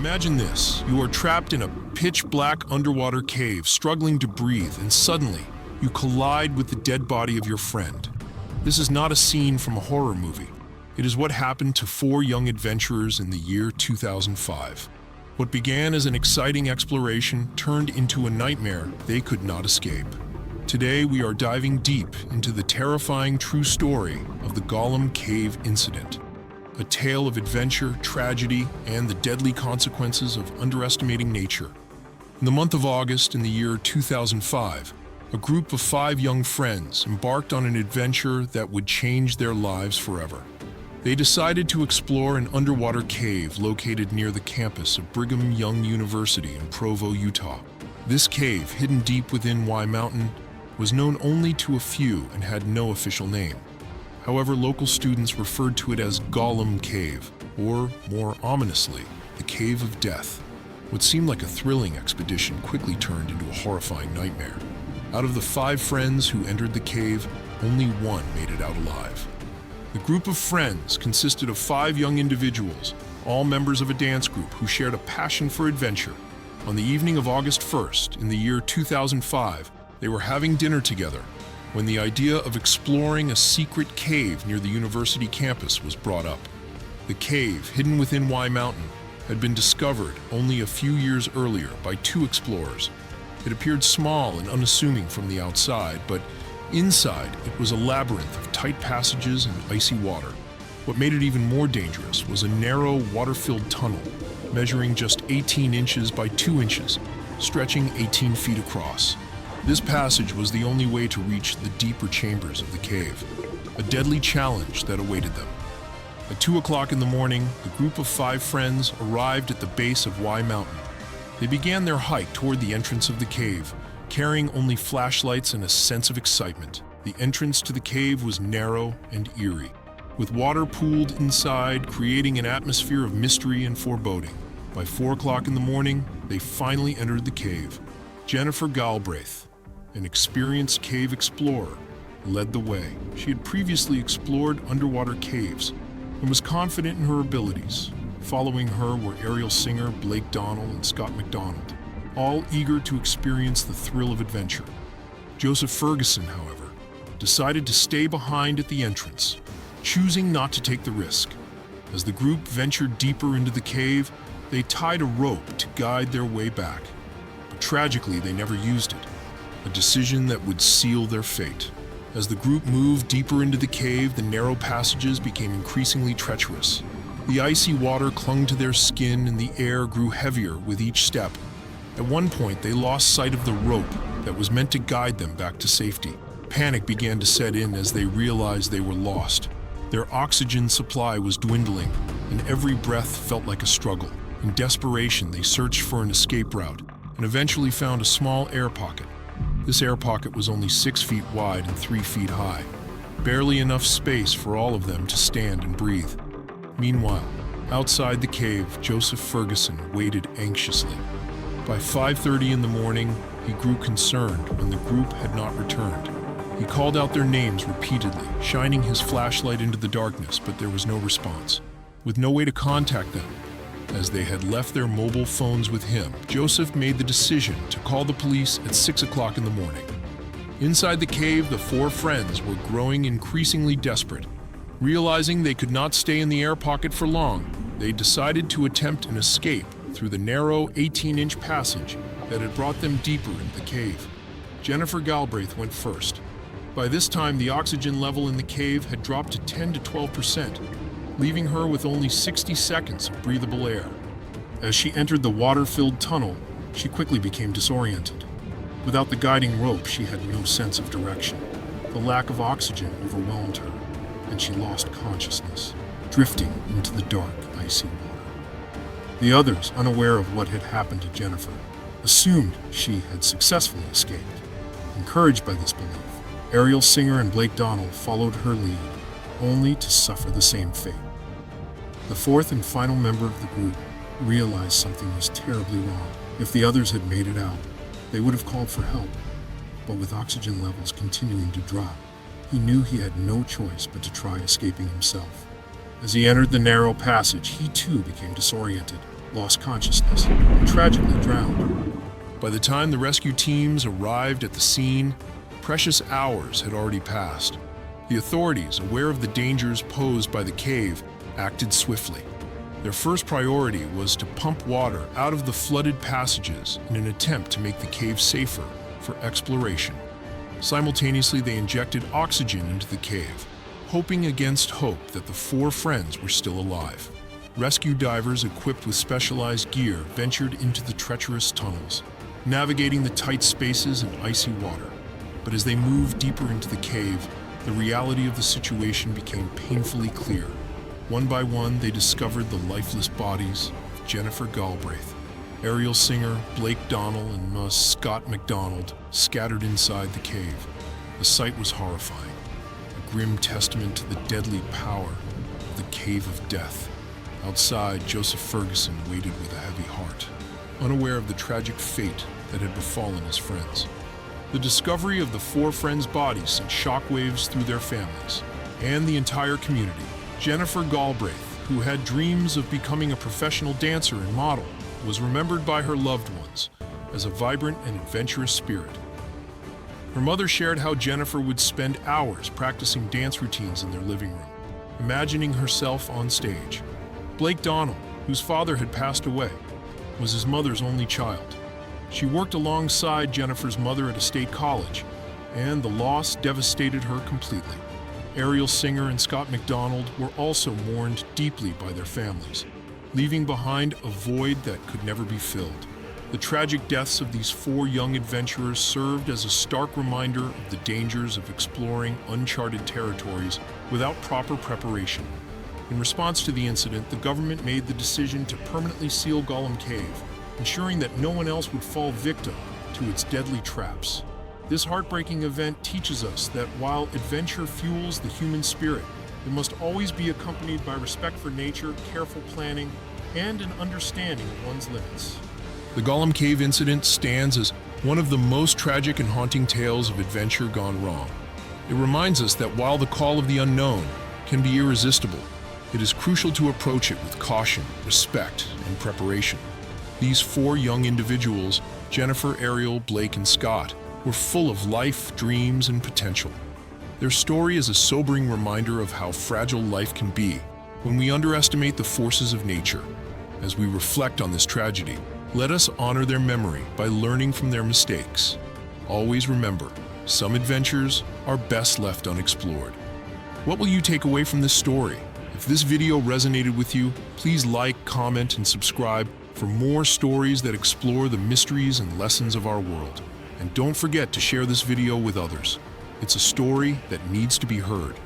Imagine this. You are trapped in a pitch-black underwater cave, struggling to breathe, and suddenly, you collide with the dead body of your friend. This is not a scene from a horror movie. It is what happened to four young adventurers in the year 2005. What began as an exciting exploration turned into a nightmare they could not escape. Today, we are diving deep into the terrifying true story of the Gollum Cave Incident, a tale of adventure, tragedy, and the deadly consequences of underestimating nature. In the month of August in the year 2005, a group of 5 young friends embarked on an adventure that would change their lives forever. They decided to explore an underwater cave located near the campus of Brigham Young University in Provo, Utah. This cave, hidden deep within Y Mountain, was known only to a few and had no official name. However, local students referred to it as Gollum Cave, or, more ominously, the Cave of Death. What seemed like a thrilling expedition quickly turned into a horrifying nightmare. Out of the 5 friends who entered the cave, only one made it out alive. The group of friends consisted of 5 young individuals, all members of a dance group who shared a passion for adventure. On the evening of August 1st, in the year 2005, they were having dinner together when the idea of exploring a secret cave near the university campus was brought up. The cave, hidden within Y Mountain, had been discovered only a few years earlier by 2 explorers. It appeared small and unassuming from the outside, but inside it was a labyrinth of tight passages and icy water. What made it even more dangerous was a narrow, water-filled tunnel, measuring just 18 inches by 2 inches, stretching 18 feet across. This passage was the only way to reach the deeper chambers of the cave, a deadly challenge that awaited them. At 2 o'clock in the morning, the group of 5 friends arrived at the base of Y Mountain. They began their hike toward the entrance of the cave, carrying only flashlights and a sense of excitement. The entrance to the cave was narrow and eerie, with water pooled inside, creating an atmosphere of mystery and foreboding. By 4 o'clock in the morning, they finally entered the cave. Jennifer Galbraith, an experienced cave explorer, led the way. She had previously explored underwater caves and was confident in her abilities. Following her were aerial singer Blake Donnell and Scott McDonald, all eager to experience the thrill of adventure. Joseph Ferguson, however, decided to stay behind at the entrance, choosing not to take the risk. As the group ventured deeper into the cave, they tied a rope to guide their way back. But tragically, they never used it, a decision that would seal their fate. As the group moved deeper into the cave, the narrow passages became increasingly treacherous. The icy water clung to their skin and the air grew heavier with each step. At one point, they lost sight of the rope that was meant to guide them back to safety. Panic began to set in as they realized they were lost. Their oxygen supply was dwindling, and every breath felt like a struggle. In desperation, they searched for an escape route and eventually found a small air pocket. This air pocket was only 6 feet wide and 3 feet high, barely enough space for all of them to stand and breathe. Meanwhile, outside the cave, Joseph Ferguson waited anxiously. By 5:30 in the morning, he grew concerned when the group had not returned. He called out their names repeatedly, shining his flashlight into the darkness, but there was no response. With no way to contact them, as they had left their mobile phones with him, Joseph made the decision to call the police at 6 o'clock in the morning. Inside the cave, the 4 friends were growing increasingly desperate. Realizing they could not stay in the air pocket for long, they decided to attempt an escape through the narrow 18-inch passage that had brought them deeper into the cave. Jennifer Galbraith went first. By this time, the oxygen level in the cave had dropped to 10 to 12%, leaving her with only 60 seconds of breathable air. As she entered the water-filled tunnel, she quickly became disoriented. Without the guiding rope, she had no sense of direction. The lack of oxygen overwhelmed her, and she lost consciousness, drifting into the dark, icy water. The others, unaware of what had happened to Jennifer, assumed she had successfully escaped. Encouraged by this belief, aerial singer and Blake Donnell followed her lead, only to suffer the same fate. The 4th and final member of the group realized something was terribly wrong. If the others had made it out, they would have called for help. But with oxygen levels continuing to drop, he knew he had no choice but to try escaping himself. As he entered the narrow passage, he too became disoriented. lost consciousness, and tragically drowned. By the time the rescue teams arrived at the scene, precious hours had already passed. The authorities, aware of the dangers posed by the cave, acted swiftly. Their first priority was to pump water out of the flooded passages in an attempt to make the cave safer for exploration. Simultaneously, they injected oxygen into the cave, hoping against hope that the four friends were still alive. Rescue divers equipped with specialized gear ventured into the treacherous tunnels, navigating the tight spaces and icy water. But as they moved deeper into the cave, the reality of the situation became painfully clear. One by one, they discovered the lifeless bodies of Jennifer Galbraith, Ariel Singer, Blake Donnell, and Scott McDonald scattered inside the cave. The sight was horrifying, a grim testament to the deadly power of the Cave of Death. Outside, Joseph Ferguson waited with a heavy heart, unaware of the tragic fate that had befallen his friends. The discovery of the four friends' bodies sent shockwaves through their families and the entire community. Jennifer Galbraith, who had dreams of becoming a professional dancer and model, was remembered by her loved ones as a vibrant and adventurous spirit. Her mother shared how Jennifer would spend hours practicing dance routines in their living room, imagining herself on stage. Blake Donnell, whose father had passed away, was his mother's only child. She worked alongside Jennifer's mother at a state college, and the loss devastated her completely. Ariel Singer and Scott McDonald were also mourned deeply by their families, leaving behind a void that could never be filled. The tragic deaths of these four young adventurers served as a stark reminder of the dangers of exploring uncharted territories without proper preparation. In response to the incident, the government made the decision to permanently seal Gollum Cave, ensuring that no one else would fall victim to its deadly traps. This heartbreaking event teaches us that while adventure fuels the human spirit, it must always be accompanied by respect for nature, careful planning, and an understanding of one's limits. The Gollum Cave Incident stands as one of the most tragic and haunting tales of adventure gone wrong. It reminds us that while the call of the unknown can be irresistible, it is crucial to approach it with caution, respect, and preparation. These four young individuals, Jennifer, Ariel, Blake, and Scott, were full of life, dreams, and potential. Their story is a sobering reminder of how fragile life can be when we underestimate the forces of nature. As we reflect on this tragedy, let us honor their memory by learning from their mistakes. Always remember, some adventures are best left unexplored. What will you take away from this story? If this video resonated with you, please like, comment, and subscribe for more stories that explore the mysteries and lessons of our world. And don't forget to share this video with others. It's a story that needs to be heard.